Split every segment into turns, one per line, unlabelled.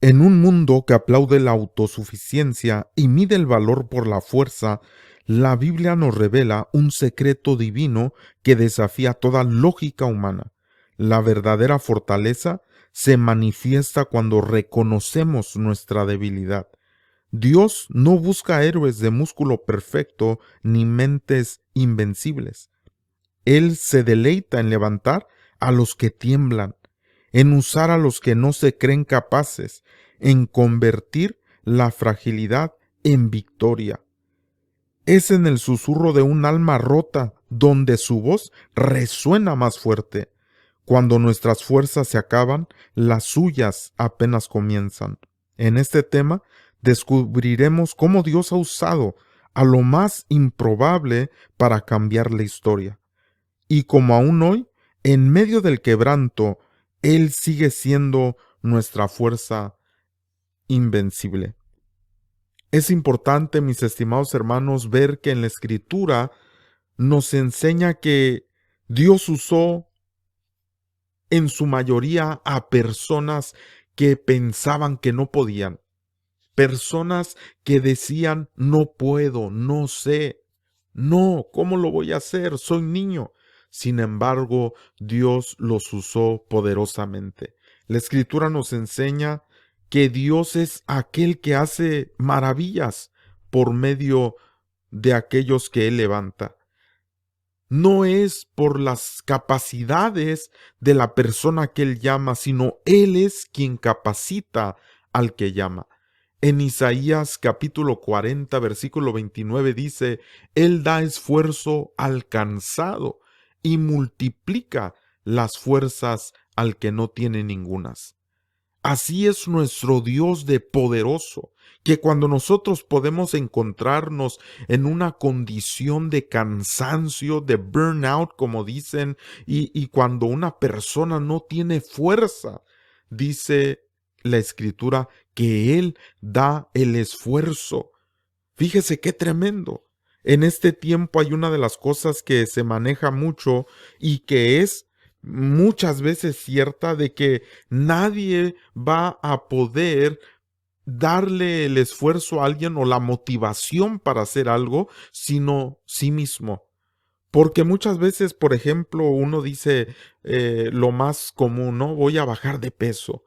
En un mundo que aplaude la autosuficiencia y mide el valor por la fuerza, la Biblia nos revela un secreto divino que desafía toda lógica humana. La verdadera fortaleza se manifiesta cuando reconocemos nuestra debilidad. Dios no busca héroes de músculo perfecto ni mentes invencibles. Él se deleita en levantar a los que tiemblan, en usar a los que no se creen capaces, en convertir la fragilidad en victoria. Es en el susurro de un alma rota donde su voz resuena más fuerte. Cuando nuestras fuerzas se acaban, las suyas apenas comienzan. En este tema descubriremos cómo Dios ha usado a lo más improbable para cambiar la historia. Y como aún hoy, en medio del quebranto, Él sigue siendo nuestra fuerza invencible. Es importante, mis estimados hermanos, ver que en la Escritura nos enseña que Dios usó en su mayoría a personas que pensaban que no podían, personas que decían no puedo, no sé, no, ¿cómo lo voy a hacer? Soy niño. Sin embargo, Dios los usó poderosamente. La Escritura nos enseña que Dios es aquel que hace maravillas por medio de aquellos que Él levanta. No es por las capacidades de la persona que Él llama, sino Él es quien capacita al que llama. En Isaías capítulo 40, versículo 29 dice, Él da esfuerzo al cansado y multiplica las fuerzas al que no tiene ningunas. Así es nuestro Dios de poderoso, que cuando nosotros podemos encontrarnos en una condición de cansancio, de burnout, como dicen, y cuando una persona no tiene fuerza, dice la Escritura que Él da el esfuerzo. Fíjese qué tremendo. En este tiempo hay una de las cosas que se maneja mucho y que es muchas veces cierta de que nadie va a poder darle el esfuerzo a alguien o la motivación para hacer algo, sino sí mismo. Porque muchas veces, por ejemplo, uno dice lo más común, ¿no? Voy a bajar de peso.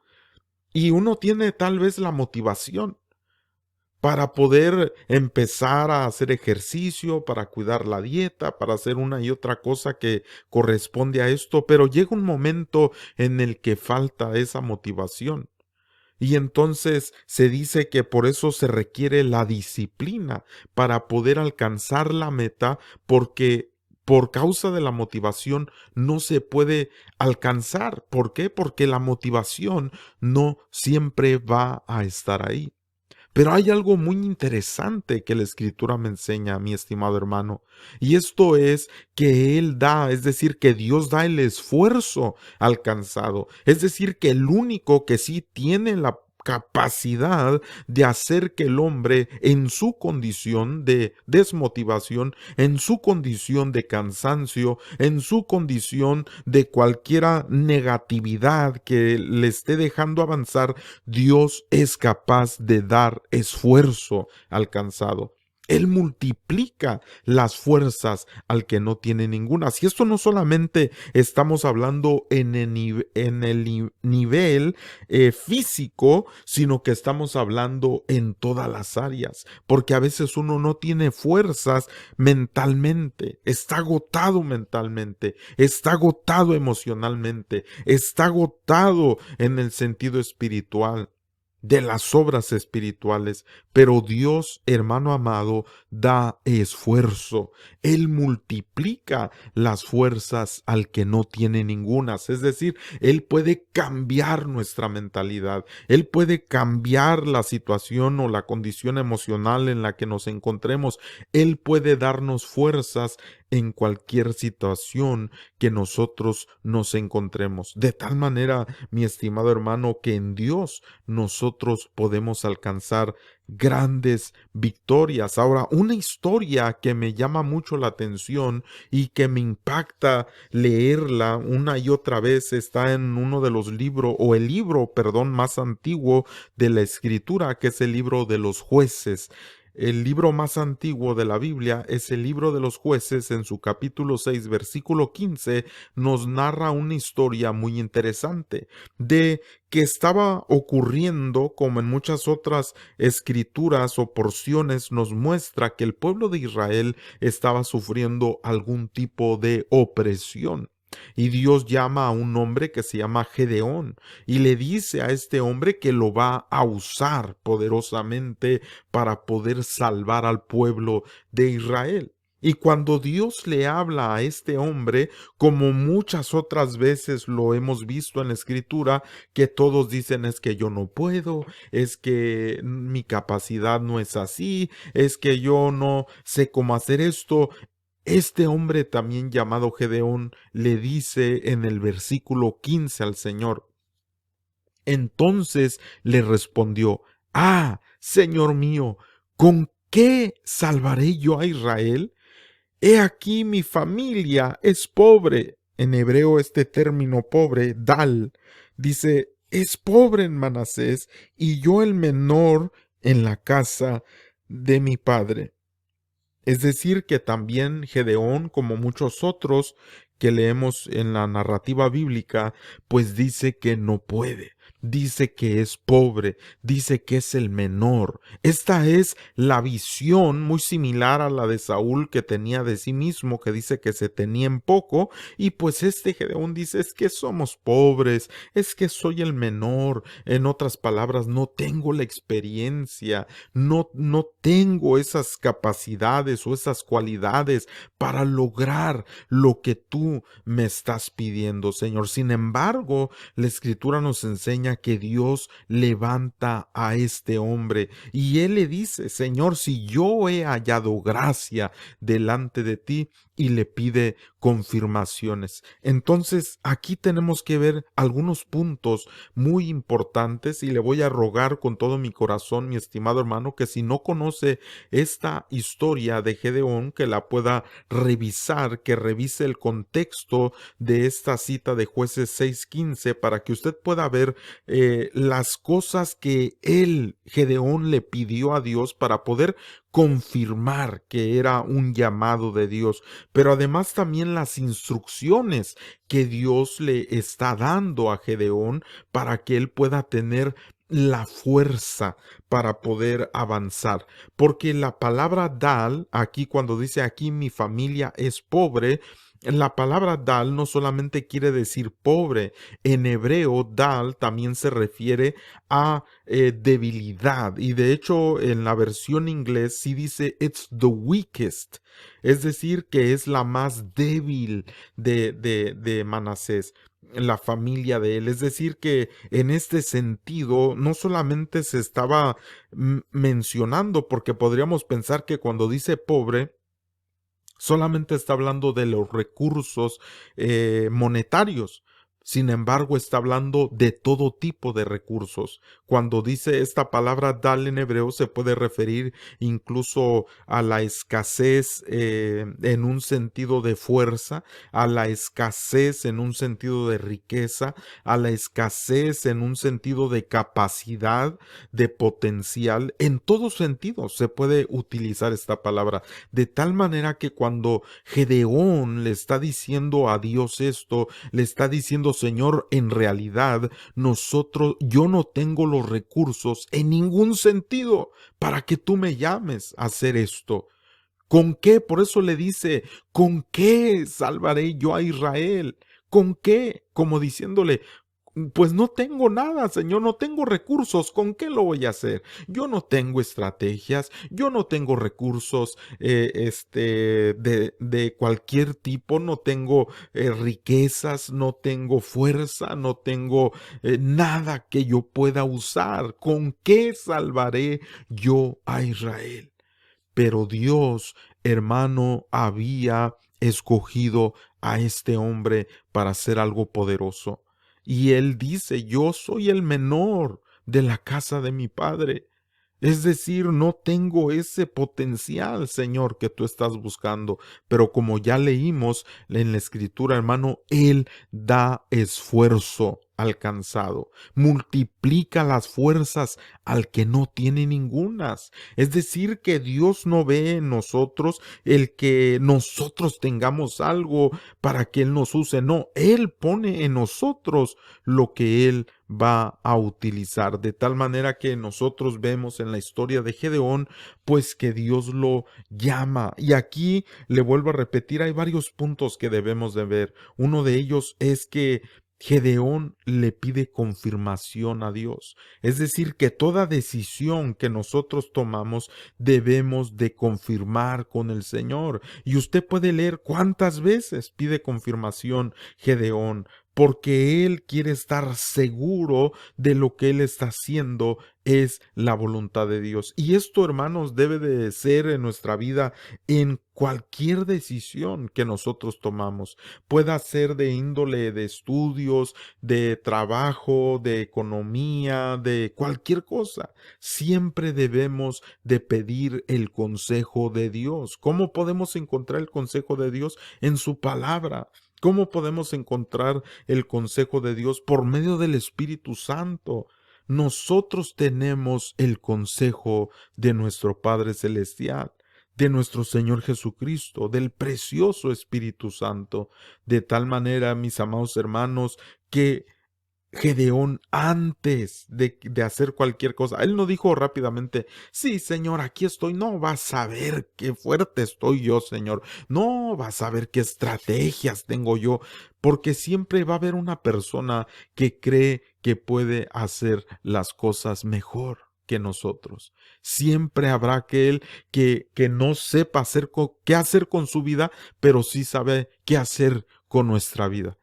Y uno tiene tal vez la motivación para poder empezar a hacer ejercicio, para cuidar la dieta, para hacer una y otra cosa que corresponde a esto, pero llega un momento en el que falta esa motivación. Y entonces se dice que por eso se requiere la disciplina para poder alcanzar la meta, porque por causa de la motivación no se puede alcanzar. ¿Por qué? Porque la motivación no siempre va a estar ahí. Pero hay algo muy interesante que la Escritura me enseña, mi estimado hermano, y esto es que Él da, es decir, que Dios da el esfuerzo alcanzado, es decir, que el único que sí tiene la capacidad de hacer que el hombre en su condición de desmotivación, en su condición de cansancio, en su condición de cualquiera negatividad que le esté dejando avanzar, Dios es capaz de dar esfuerzo alcanzado. Él multiplica las fuerzas al que no tiene ninguna. Si esto no solamente estamos hablando en el nivel físico, sino que estamos hablando en todas las áreas, porque a veces uno no tiene fuerzas mentalmente, está agotado mentalmente, está agotado emocionalmente, está agotado en el sentido espiritual, de las obras espirituales, pero Dios, hermano amado, da esfuerzo. Él multiplica las fuerzas al que no tiene ningunas. Es decir, Él puede cambiar nuestra mentalidad. Él puede cambiar la situación o la condición emocional en la que nos encontremos. Él puede darnos fuerzas en cualquier situación que nosotros nos encontremos. De tal manera, mi estimado hermano, que en Dios nosotros podemos alcanzar grandes victorias. Ahora, una historia que me llama mucho la atención y que me impacta leerla una y otra vez está en uno de los libros, o el libro, perdón, más antiguo de la Escritura, que es el libro de los Jueces. El libro más antiguo de la Biblia es el libro de los Jueces. En su capítulo 6, versículo 15, nos narra una historia muy interesante de que estaba ocurriendo, como en muchas otras escrituras o porciones nos muestra que el pueblo de Israel estaba sufriendo algún tipo de opresión. Y Dios llama a un hombre que se llama Gedeón y le dice a este hombre que lo va a usar poderosamente para poder salvar al pueblo de Israel. Y cuando Dios le habla a este hombre, como muchas otras veces lo hemos visto en la Escritura, que todos dicen es que yo no puedo, es que mi capacidad no es así, es que yo no sé cómo hacer esto. Este hombre también llamado Gedeón le dice en el versículo 15 al Señor. Entonces le respondió: Ah, Señor mío, ¿con qué salvaré yo a Israel? He aquí mi familia es pobre. En hebreo este término pobre, dal, dice, es pobre en Manasés y yo el menor en la casa de mi padre. Es decir, que también Gedeón, como muchos otros que leemos en la narrativa bíblica, pues dice que no puede, dice que es pobre, dice que es el menor. Esta es la visión muy similar a la de Saúl que tenía de sí mismo, que dice que se tenía en poco, y pues este Gedeón dice es que somos pobres, es que soy el menor. En otras palabras, no tengo la experiencia, no tengo esas capacidades o esas cualidades para lograr lo que tú me estás pidiendo, Señor. Sin embargo, la Escritura nos enseña que Dios levanta a este hombre y él le dice: Señor, si yo he hallado gracia delante de ti, y le pide confirmaciones. Entonces, aquí tenemos que ver algunos puntos muy importantes y le voy a rogar con todo mi corazón, mi estimado hermano, que si no conoce esta historia de Gedeón, que la pueda revisar, que revise el contexto de esta cita de Jueces 6:15 para que usted pueda ver las cosas que él, Gedeón, le pidió a Dios para poder confirmar que era un llamado de Dios, pero además también las instrucciones que Dios le está dando a Gedeón para que él pueda tener la fuerza para poder avanzar. Porque la palabra dal, aquí cuando dice aquí mi familia es pobre, la palabra dal no solamente quiere decir pobre, en hebreo dal también se refiere a debilidad, y de hecho en la versión inglés sí dice it's the weakest, es decir que es la más débil de Manasés, la familia de él. Es decir que en este sentido no solamente se estaba mencionando, porque podríamos pensar que cuando dice pobre solamente está hablando de los recursos monetarios. Sin embargo, está hablando de todo tipo de recursos. Cuando dice esta palabra dal en hebreo, se puede referir incluso a la escasez en un sentido de fuerza, a la escasez en un sentido de riqueza, a la escasez en un sentido de capacidad, de potencial. En todos sentidos se puede utilizar esta palabra. De tal manera que cuando Gedeón le está diciendo a Dios esto, le está diciendo: Señor, en realidad yo no tengo los recursos en ningún sentido para que tú me llames a hacer esto. ¿Con qué? Por eso le dice: ¿con qué salvaré yo a Israel? ¿Con qué? Como diciéndole: pues no tengo nada, Señor, no tengo recursos, ¿con qué lo voy a hacer? Yo no tengo estrategias, yo no tengo recursos de cualquier tipo, no tengo riquezas, no tengo fuerza, no tengo nada que yo pueda usar. ¿Con qué salvaré yo a Israel? Pero Dios, hermano, había escogido a este hombre para hacer algo poderoso. Y él dice, yo soy el menor de la casa de mi padre. Es decir, no tengo ese potencial, Señor, que tú estás buscando. Pero como ya leímos en la Escritura, hermano, Él da esfuerzo al cansado, multiplica las fuerzas al que no tiene ningunas. Es decir, que Dios no ve en nosotros el que nosotros tengamos algo para que Él nos use. No, Él pone en nosotros lo que Él va a utilizar, de tal manera que nosotros vemos en la historia de Gedeón, pues que Dios lo llama. Y aquí le vuelvo a repetir, hay varios puntos que debemos de ver. Uno de ellos es que Gedeón le pide confirmación a Dios. Es decir, que toda decisión que nosotros tomamos debemos de confirmar con el Señor. Y usted puede leer cuántas veces pide confirmación Gedeón, porque él quiere estar seguro de lo que él está haciendo es la voluntad de Dios. Y esto, hermanos, debe de ser en nuestra vida en cualquier decisión que nosotros tomamos. Pueda ser de índole de estudios, de trabajo, de economía, de cualquier cosa. Siempre debemos de pedir el consejo de Dios. ¿Cómo podemos encontrar el consejo de Dios? En su palabra. ¿Cómo podemos encontrar el consejo de Dios? Por medio del Espíritu Santo. Nosotros tenemos el consejo de nuestro Padre Celestial, de nuestro Señor Jesucristo, del precioso Espíritu Santo. De tal manera, mis amados hermanos, que Gedeón, antes de hacer cualquier cosa, él no dijo rápidamente, sí, Señor, aquí estoy. No, vas a ver qué fuerte estoy yo, Señor. No, vas a ver qué estrategias tengo yo, porque siempre va a haber una persona que cree que puede hacer las cosas mejor que nosotros. Siempre habrá aquel que no sepa qué hacer con su vida, pero sí sabe qué hacer con nuestra vida.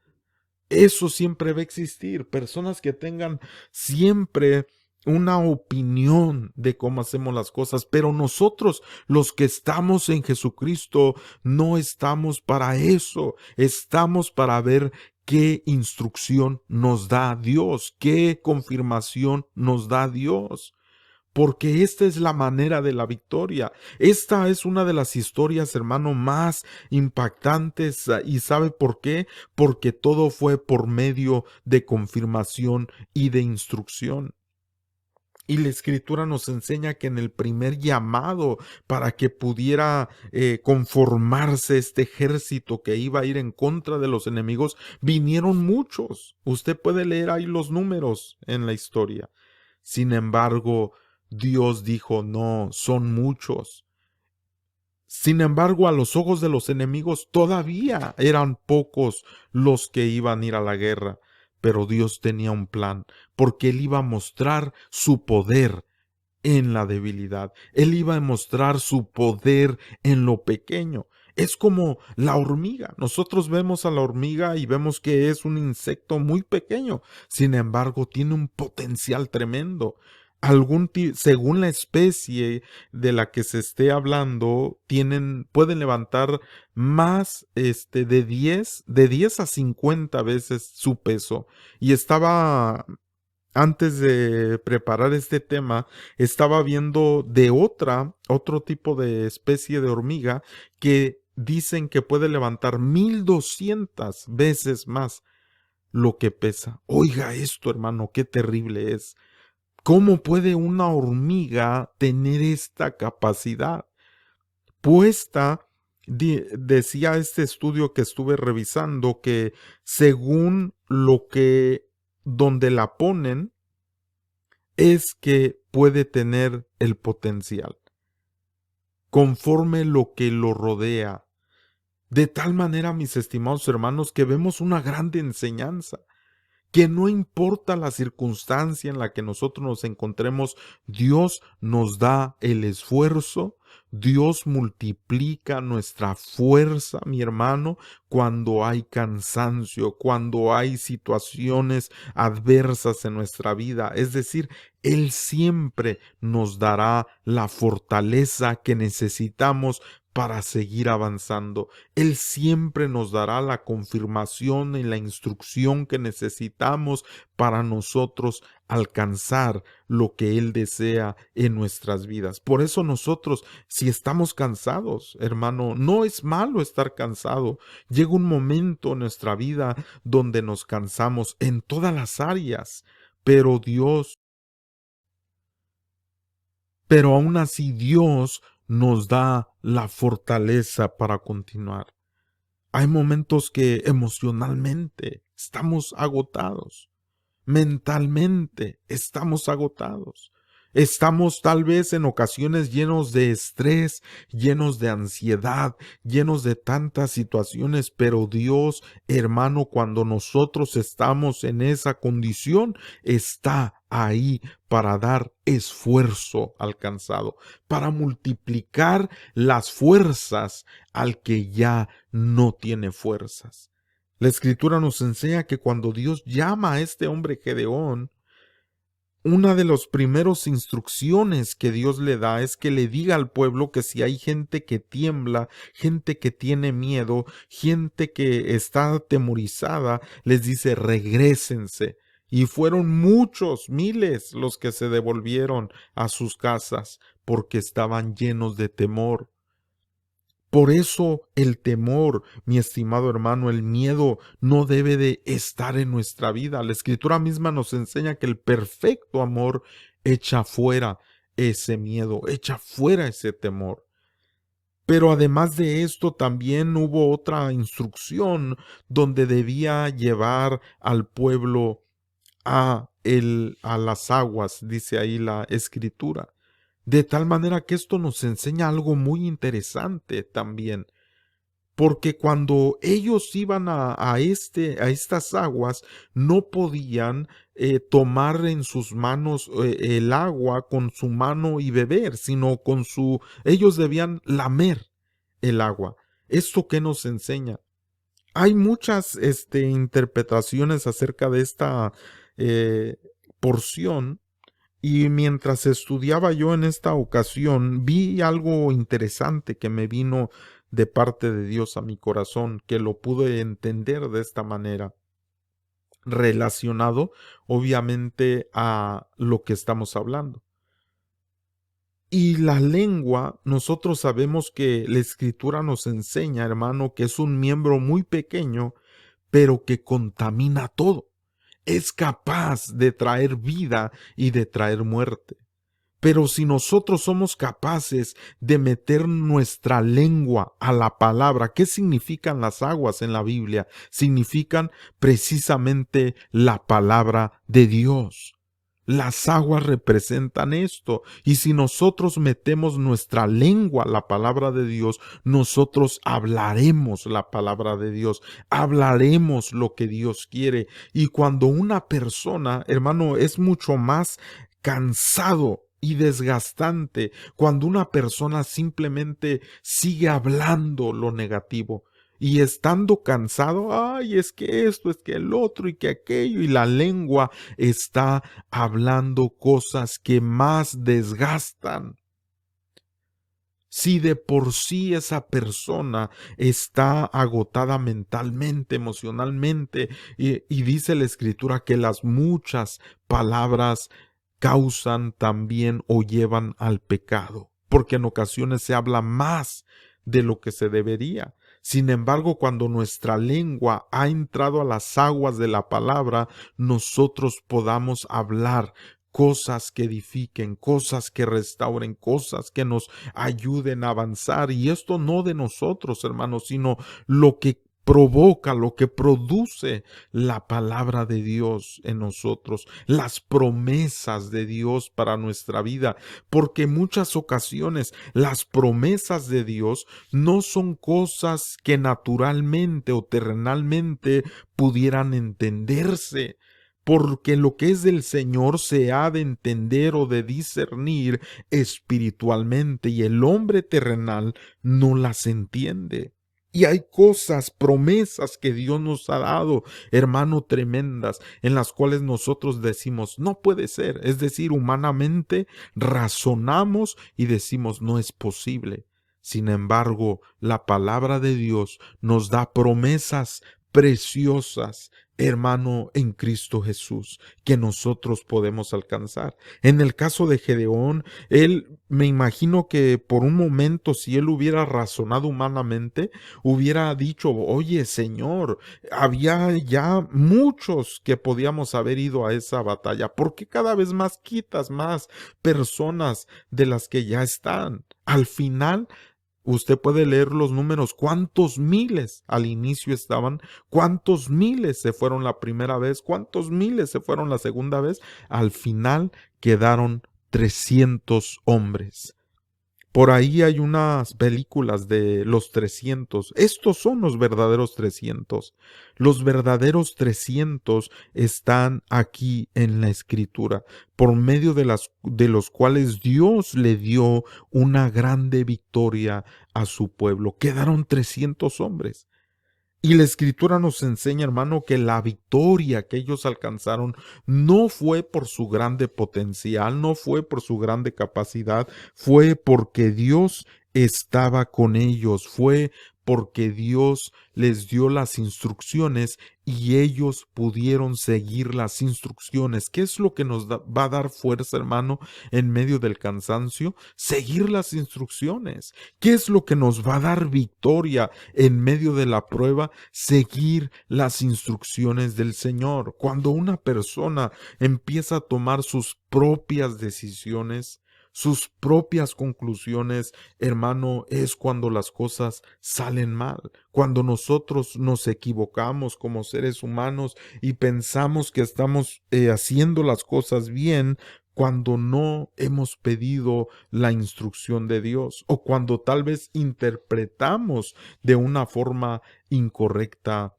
Eso siempre va a existir. Personas que tengan siempre una opinión de cómo hacemos las cosas, pero nosotros, los que estamos en Jesucristo, no estamos para eso. Estamos para ver qué instrucción nos da Dios, qué confirmación nos da Dios. Porque esta es la manera de la victoria. Esta es una de las historias, hermano, más impactantes. ¿Y sabe por qué? Porque todo fue por medio de confirmación y de instrucción. Y la Escritura nos enseña que en el primer llamado para que pudiera conformarse este ejército que iba a ir en contra de los enemigos, vinieron muchos. Usted puede leer ahí los números en la historia. Sin embargo, Dios dijo, no, son muchos. Sin embargo, a los ojos de los enemigos todavía eran pocos los que iban a ir a la guerra. Pero Dios tenía un plan, porque Él iba a mostrar su poder en la debilidad. Él iba a mostrar su poder en lo pequeño. Es como la hormiga. Nosotros vemos a la hormiga y vemos que es un insecto muy pequeño. Sin embargo, tiene un potencial tremendo. Según la especie de la que se esté hablando, pueden levantar más de 10 a 50 veces su peso. Y antes de preparar este tema, estaba viendo de otro tipo de especie de hormiga que dicen que puede levantar 1200 veces más lo que pesa. Oiga esto, hermano, qué terrible es. ¿Cómo puede una hormiga tener esta capacidad? Decía este estudio que estuve revisando que según donde la ponen, es que puede tener el potencial, conforme lo que lo rodea. De tal manera, mis estimados hermanos, que vemos una grande enseñanza, que no importa la circunstancia en la que nosotros nos encontremos, Dios nos da el esfuerzo, Dios multiplica nuestra fuerza, mi hermano, cuando hay cansancio, cuando hay situaciones adversas en nuestra vida. Es decir, Él siempre nos dará la fortaleza que necesitamos para seguir avanzando. Él siempre nos dará la confirmación y la instrucción que necesitamos para nosotros alcanzar lo que Él desea en nuestras vidas. Por eso nosotros, si estamos cansados, hermano, no es malo estar cansado. Llega un momento en nuestra vida donde nos cansamos en todas las áreas, pero aún así Dios nos da la fortaleza para continuar. Hay momentos que emocionalmente estamos agotados, mentalmente estamos agotados. Estamos tal vez en ocasiones llenos de estrés, llenos de ansiedad, llenos de tantas situaciones, pero Dios, hermano, cuando nosotros estamos en esa condición, está ahí para dar esfuerzo al cansado, para multiplicar las fuerzas al que ya no tiene fuerzas. La Escritura nos enseña que cuando Dios llama a este hombre Gedeón, una de las primeras instrucciones que Dios le da es que le diga al pueblo que si hay gente que tiembla, gente que tiene miedo, gente que está atemorizada, les dice regrésense. Y fueron muchos, miles, los que se devolvieron a sus casas porque estaban llenos de temor. Por eso el temor, mi estimado hermano, el miedo no debe de estar en nuestra vida. La Escritura misma nos enseña que el perfecto amor echa fuera ese miedo, echa fuera ese temor. Pero además de esto también hubo otra instrucción donde debía llevar al pueblo a las aguas, dice ahí la Escritura. De tal manera que esto nos enseña algo muy interesante también, porque cuando ellos iban a estas aguas, no podían tomar en sus manos el agua con su mano y beber, sino ellos debían lamer el agua. ¿Esto qué nos enseña? Hay muchas interpretaciones acerca de esta eh, porción. Y mientras estudiaba yo en esta ocasión, vi algo interesante que me vino de parte de Dios a mi corazón, que lo pude entender de esta manera, relacionado obviamente a lo que estamos hablando. Y la lengua, nosotros sabemos que la Escritura nos enseña, hermano, que es un miembro muy pequeño, pero que contamina todo. Es capaz de traer vida y de traer muerte. Pero si nosotros somos capaces de meter nuestra lengua a la palabra, ¿qué significan las aguas en la Biblia? Significan precisamente la palabra de Dios. Las aguas representan esto, y si nosotros metemos nuestra lengua a la palabra de Dios, nosotros hablaremos la palabra de Dios, hablaremos lo que Dios quiere. Y cuando una persona, hermano, es mucho más cansado y desgastante cuando una persona simplemente sigue hablando lo negativo. Y estando cansado, ay, es que esto, es que el otro y que aquello, y la lengua está hablando cosas que más desgastan. Si de por sí esa persona está agotada mentalmente, emocionalmente, y dice la Escritura que las muchas palabras causan también o llevan al pecado, porque en ocasiones se habla más de lo que se debería. Sin embargo, cuando nuestra lengua ha entrado a las aguas de la palabra, nosotros podamos hablar cosas que edifiquen, cosas que restauren, cosas que nos ayuden a avanzar. Y esto no de nosotros, hermanos, sino lo que provoca, lo que produce la palabra de Dios en nosotros, las promesas de Dios para nuestra vida, porque en muchas ocasiones las promesas de Dios no son cosas que naturalmente o terrenalmente pudieran entenderse, porque lo que es del Señor se ha de entender o de discernir espiritualmente, y el hombre terrenal no las entiende. Y hay cosas, promesas que Dios nos ha dado, hermano, tremendas, en las cuales nosotros decimos, no puede ser. Es decir, humanamente razonamos y decimos, no es posible. Sin embargo, la palabra de Dios nos da promesas preciosas, hermano, en Cristo Jesús, que nosotros podemos alcanzar. En el caso de Gedeón, él, me imagino que por un momento, si él hubiera razonado humanamente, hubiera dicho, oye, Señor, había ya muchos que podíamos haber ido a esa batalla. ¿Por qué cada vez más quitas más personas de las que ya están? Al final, usted puede leer los números, cuántos miles al inicio estaban, cuántos miles se fueron la primera vez, cuántos miles se fueron la segunda vez. Al final quedaron 300 hombres. Por ahí hay unas películas de los 300. Estos son los verdaderos 300. Los verdaderos 300 están aquí en la Escritura, por medio de los cuales Dios le dio una grande victoria a su pueblo. Quedaron 300 hombres. Y la Escritura nos enseña, hermano, que la victoria que ellos alcanzaron no fue por su grande potencial, no fue por su grande capacidad, fue porque Dios estaba con ellos, fue porque Dios les dio las instrucciones y ellos pudieron seguir las instrucciones. ¿Qué es lo que nos va a dar fuerza, hermano, en medio del cansancio? Seguir las instrucciones. ¿Qué es lo que nos va a dar victoria en medio de la prueba? Seguir las instrucciones del Señor. Cuando una persona empieza a tomar sus propias decisiones, sus propias conclusiones, hermano, es cuando las cosas salen mal, cuando nosotros nos equivocamos como seres humanos y pensamos que estamos haciendo las cosas bien, cuando no hemos pedido la instrucción de Dios o cuando tal vez interpretamos de una forma incorrecta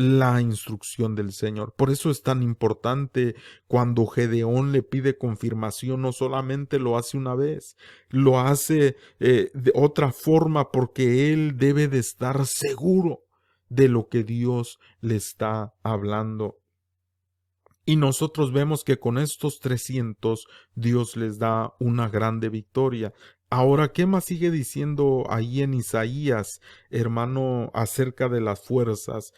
la instrucción del Señor. Por eso es tan importante cuando Gedeón le pide confirmación, no solamente lo hace una vez, lo hace de otra forma porque él debe de estar seguro de lo que Dios le está hablando. Y nosotros vemos que con estos 300 Dios les da una grande victoria. Ahora, ¿qué más sigue diciendo ahí en Isaías, hermano, acerca de las fuerzas?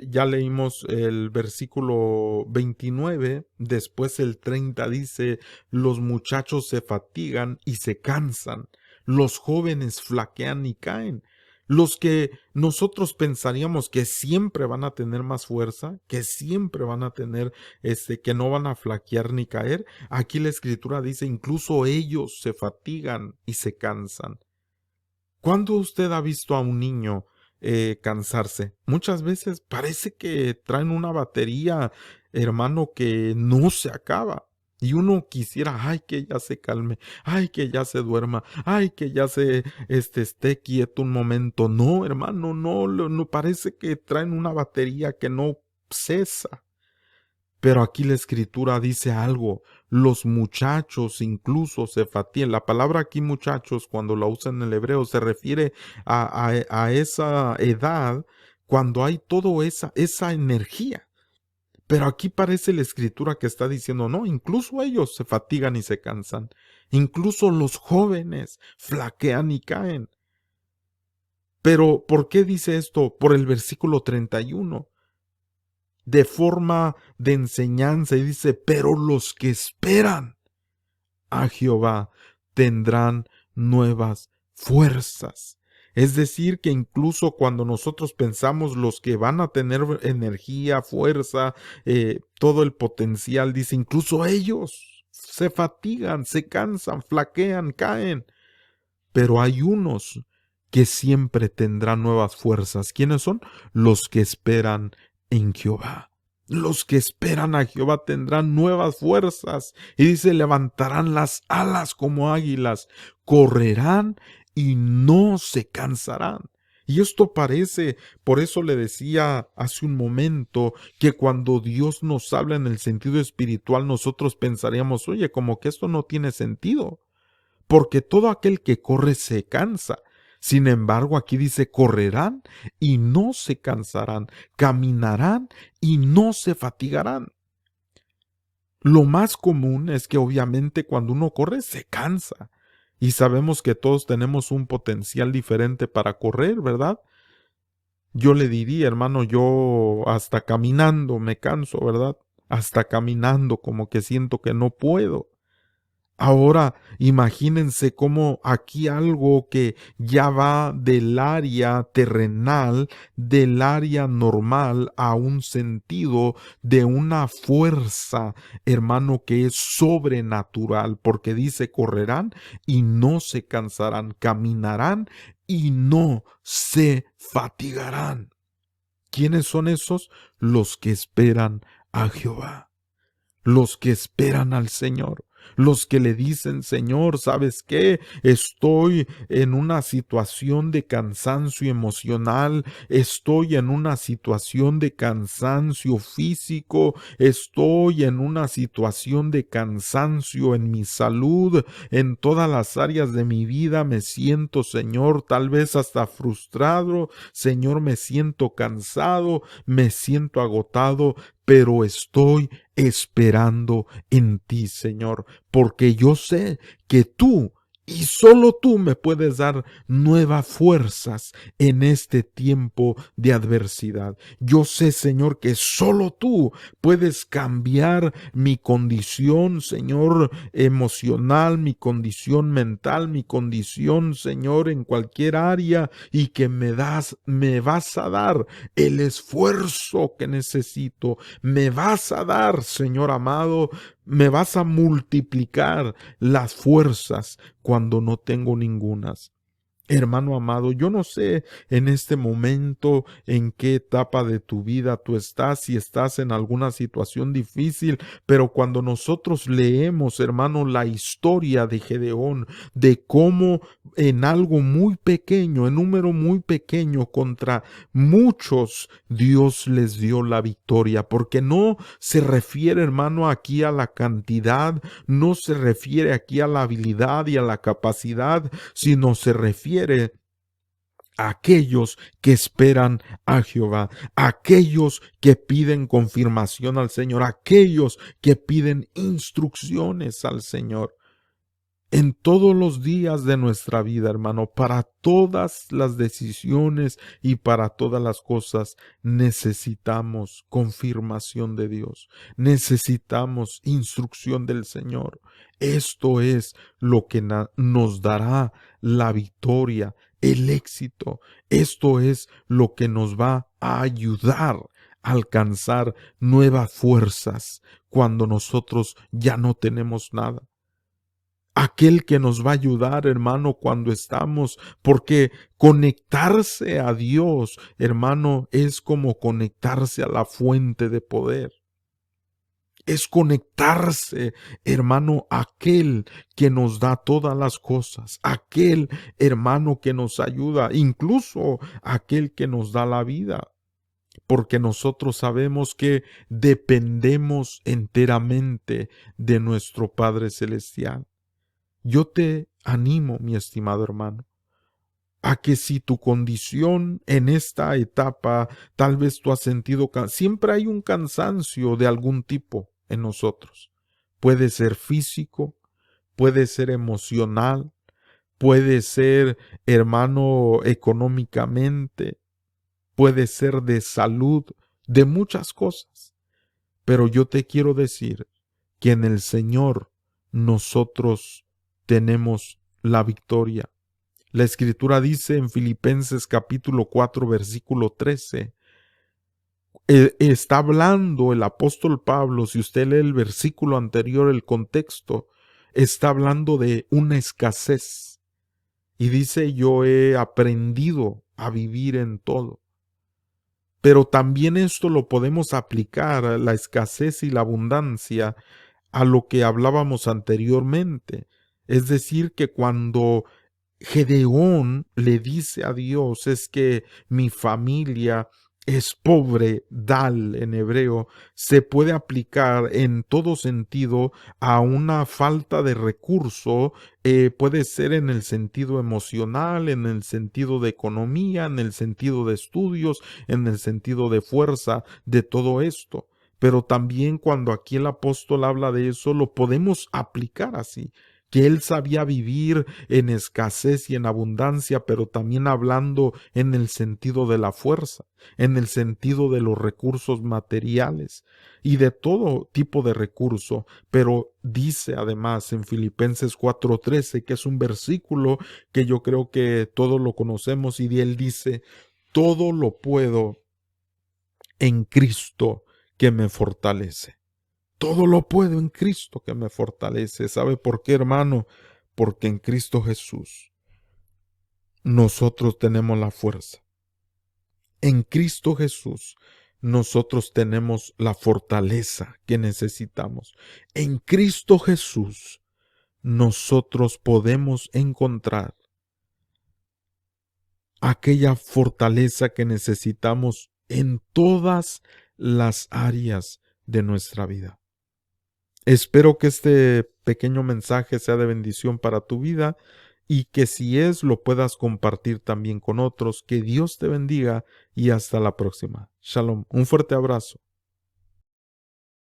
Ya leímos el versículo 29, después el 30 dice, los muchachos se fatigan y se cansan, los jóvenes flaquean y caen. Los que nosotros pensaríamos que siempre van a tener más fuerza, que siempre van a tener que no van a flaquear ni caer. Aquí la Escritura dice, incluso ellos se fatigan y se cansan. ¿Cuándo usted ha visto a un niño cansarse? Muchas veces parece que traen una batería, hermano, que no se acaba. Y uno quisiera, ay, que ya se calme, ay, que ya se duerma, ay, que ya se esté quieto un momento. No, hermano, no parece que traen una batería que no cesa. Pero aquí la Escritura dice algo, los muchachos incluso se fatigan. La palabra aquí muchachos, cuando la usa en el hebreo, se refiere a esa edad cuando hay toda esa energía. Pero aquí parece la Escritura que está diciendo, no, incluso ellos se fatigan y se cansan. Incluso los jóvenes flaquean y caen. Pero, ¿por qué dice esto? Por el versículo 31. De forma de enseñanza y dice, pero los que esperan a Jehová tendrán nuevas fuerzas. Es decir, que incluso cuando nosotros pensamos los que van a tener energía, fuerza, todo el potencial, dice, incluso ellos se fatigan, se cansan, flaquean, caen. Pero hay unos que siempre tendrán nuevas fuerzas. ¿Quiénes son? Los que esperan en Jehová. Los que esperan a Jehová tendrán nuevas fuerzas. Y dice, levantarán las alas como águilas, correrán y no se cansarán. Y esto parece, por eso le decía hace un momento, que cuando Dios nos habla en el sentido espiritual, nosotros pensaríamos, oye, como que esto no tiene sentido. Porque todo aquel que corre se cansa. Sin embargo, aquí dice, correrán y no se cansarán, caminarán y no se fatigarán. Lo más común es que obviamente cuando uno corre se cansa. Y sabemos que todos tenemos un potencial diferente para correr, ¿verdad? Yo le diría, hermano, yo hasta caminando me canso, ¿verdad? Hasta caminando como que siento que no puedo. Ahora imagínense cómo aquí algo que ya va del área terrenal, del área normal, a un sentido de una fuerza, hermano, que es sobrenatural, porque dice, correrán y no se cansarán, caminarán y no se fatigarán. ¿Quiénes son esos? Los que esperan a Jehová, los que esperan al Señor, los que le dicen, Señor, ¿sabes qué? Estoy en una situación de cansancio emocional, estoy en una situación de cansancio físico, estoy en una situación de cansancio en mi salud, en todas las áreas de mi vida me siento, Señor, tal vez hasta frustrado, Señor, me siento cansado, me siento agotado, pero estoy esperando en ti, Señor, porque yo sé que tú y solo tú me puedes dar nuevas fuerzas en este tiempo de adversidad. Yo sé, Señor, que solo tú puedes cambiar mi condición, Señor, emocional, mi condición mental, mi condición, Señor, en cualquier área, y que me vas a dar el esfuerzo que necesito, me vas a dar, Señor amado, me vas a multiplicar las fuerzas cuando no tengo ningunas. Hermano amado, yo no sé en este momento en qué etapa de tu vida tú estás, si estás en alguna situación difícil, pero cuando nosotros leemos, hermano, la historia de Gedeón, de cómo en algo muy pequeño, en número muy pequeño, contra muchos, Dios les dio la victoria, porque no se refiere, hermano, aquí a la cantidad, no se refiere aquí a la habilidad y a la capacidad, sino se refiere a aquellos que esperan a Jehová, a aquellos que piden confirmación al Señor, a aquellos que piden instrucciones al Señor. En todos los días de nuestra vida, hermano, para todas las decisiones y para todas las cosas, necesitamos confirmación de Dios, necesitamos instrucción del Señor. Esto es lo que nos dará la victoria, el éxito. Esto es lo que nos va a ayudar a alcanzar nuevas fuerzas cuando nosotros ya no tenemos nada. Aquel que nos va a ayudar, hermano, cuando estamos, porque conectarse a Dios, hermano, es como conectarse a la fuente de poder. Es conectarse, hermano, a aquel que nos da todas las cosas, aquel hermano que nos ayuda, incluso aquel que nos da la vida, porque nosotros sabemos que dependemos enteramente de nuestro Padre Celestial. Yo te animo, mi estimado hermano, a que si tu condición en esta etapa, tal vez tú has sentido, siempre hay un cansancio de algún tipo en nosotros. Puede ser físico, puede ser emocional, puede ser, hermano, económicamente, puede ser de salud, de muchas cosas. Pero yo te quiero decir que en el Señor nosotros tenemos la victoria. La Escritura dice en Filipenses capítulo 4 versículo 13, está hablando el apóstol Pablo, si usted lee el versículo anterior, el contexto, está hablando de una escasez. Y dice, yo he aprendido a vivir en todo. Pero también esto lo podemos aplicar a la escasez y la abundancia a lo que hablábamos anteriormente. Es decir, que cuando Gedeón le dice a Dios, es que mi familia es pobre, dal en hebreo, se puede aplicar en todo sentido a una falta de recurso, puede ser en el sentido emocional, en el sentido de economía, en el sentido de estudios, en el sentido de fuerza, de todo esto. Pero también cuando aquí el apóstol habla de eso, lo podemos aplicar así, que él sabía vivir en escasez y en abundancia, pero también hablando en el sentido de la fuerza, en el sentido de los recursos materiales y de todo tipo de recurso. Pero dice además en Filipenses 4:13, que es un versículo que yo creo que todos lo conocemos, y de él dice: todo lo puedo en Cristo que me fortalece. Todo lo puedo en Cristo que me fortalece. ¿Sabe por qué, hermano? Porque en Cristo Jesús nosotros tenemos la fuerza. En Cristo Jesús nosotros tenemos la fortaleza que necesitamos. En Cristo Jesús nosotros podemos encontrar aquella fortaleza que necesitamos en todas las áreas de nuestra vida. Espero que este pequeño mensaje sea de bendición para tu vida y que si es, lo puedas compartir también con otros. Que Dios te bendiga y hasta la próxima. Shalom. Un fuerte abrazo.